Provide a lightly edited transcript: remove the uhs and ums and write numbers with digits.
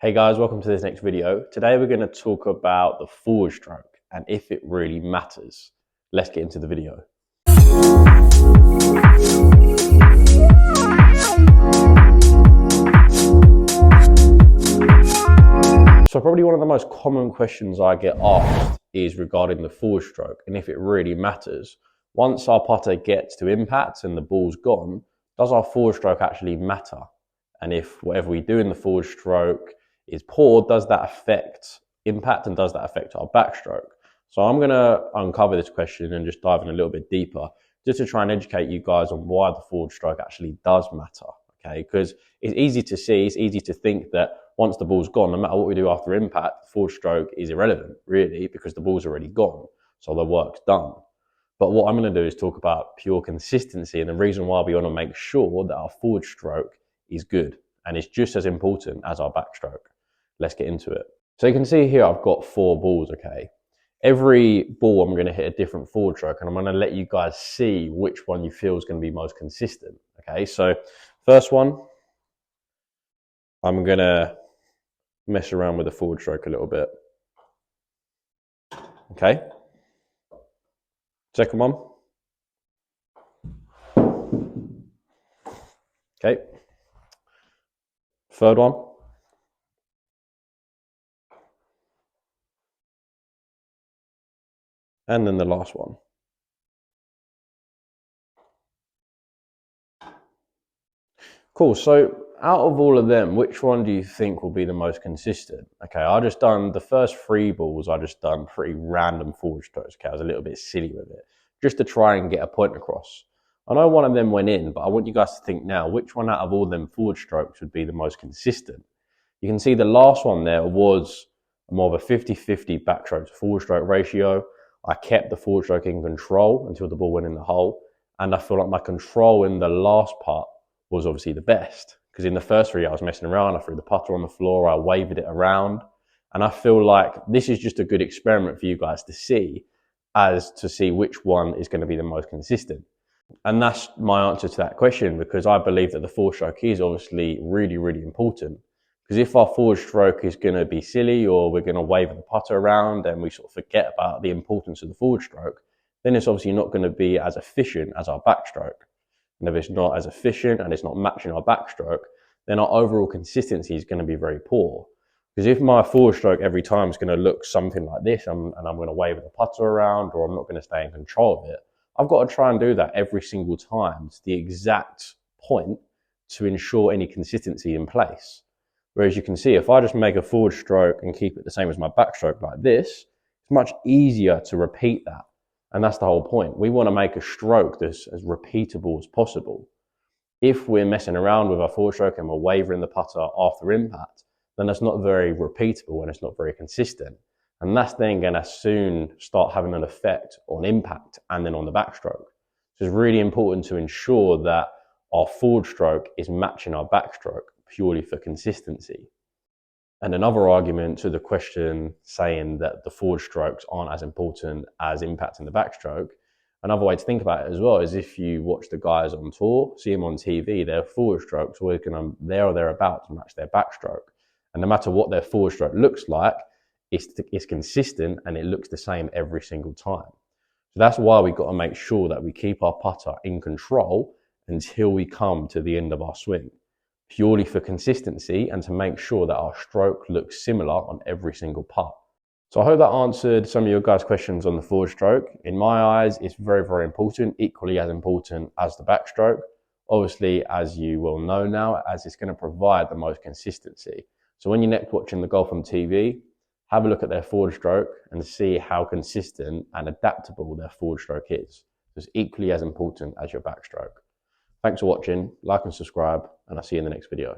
Hey guys, welcome to this next video. Today we're going to talk about the forward stroke and if it really matters. Let's get into the video. So probably one of the most common questions I get asked is regarding the forward stroke and if it really matters. Once our putter gets to impact and the ball's gone, does our forward stroke actually matter? And if whatever we do in the forward stroke is poor, does that affect impact and does that affect our backstroke? So I'm going to uncover this question and just dive in a little bit deeper just to try and educate you guys on why the forward stroke actually does matter. Okay, because it's easy to see, it's easy to think that once the ball's gone, no matter what we do after impact, the forward stroke is irrelevant, really, because the ball's already gone, so the work's done. But what I'm going to do is talk about pure consistency and the reason why we want to make sure that our forward stroke is good and it's just as important as our backstroke. Let's get into it. So you can see here I've got 4 balls, okay? Every ball I'm going to hit a different forward stroke and I'm going to let you guys see which one you feel is going to be most consistent, okay? So first one, I'm going to mess around with the forward stroke a little bit, okay? Second one, okay? Third one, and then the last one. Cool, so out of all of them, which one do you think will be the most consistent? Okay, I just done the first 3 balls, I just done pretty random forward strokes. Okay, I was a little bit silly with it, just to try and get a point across. I know one of them went in, but I want you guys to think now, which one out of all them forward strokes would be the most consistent? You can see the last one there was more of a 50-50 backstroke to forward stroke ratio. I kept the forward stroke in control until the ball went in the hole, and I feel like my control in the last part was obviously the best, because in the first 3 I was messing around, I threw the putter on the floor, I wavered it around, and I feel like this is just a good experiment for you guys to see which one is going to be the most consistent. And that's my answer to that question, because I believe that the forward stroke is obviously really, really important. Because if our forward stroke is going to be silly or we're going to waver the putter around and we sort of forget about the importance of the forward stroke, then it's obviously not going to be as efficient as our backstroke. And if it's not as efficient and it's not matching our backstroke, then our overall consistency is going to be very poor. Because if my forward stroke every time is going to look something like this and I'm going to waver the putter around or I'm not going to stay in control of it, I've got to try and do that every single time to the exact point to ensure any consistency in place. Whereas you can see, if I just make a forward stroke and keep it the same as my backstroke like this, it's much easier to repeat that. And that's the whole point. We want to make a stroke that's as repeatable as possible. If we're messing around with our forward stroke and we're wavering the putter after impact, then that's not very repeatable and it's not very consistent. And that's then going to soon start having an effect on impact and then on the backstroke. So it's really important to ensure that our forward stroke is matching our backstroke purely for consistency. And another argument to the question saying that the forward strokes aren't as important as impact in the backstroke, another way to think about it as well is if you watch the guys on tour, see them on TV, their forward strokes are always going to there or thereabouts to match their backstroke. And no matter what their forward stroke looks like, it's consistent and it looks the same every single time. So that's why we've got to make sure that we keep our putter in control until we come to the end of our swing, purely for consistency and to make sure that our stroke looks similar on every single putt. So I hope that answered some of your guys' questions on the forward stroke. In my eyes, it's very, very important, equally as important as the backstroke. Obviously, as you will know now, as it's going to provide the most consistency. So when you're next watching the golf on TV, have a look at their forward stroke and see how consistent and adaptable their forward stroke is. It's equally as important as your backstroke. Thanks for watching, like and subscribe, and I'll see you in the next video.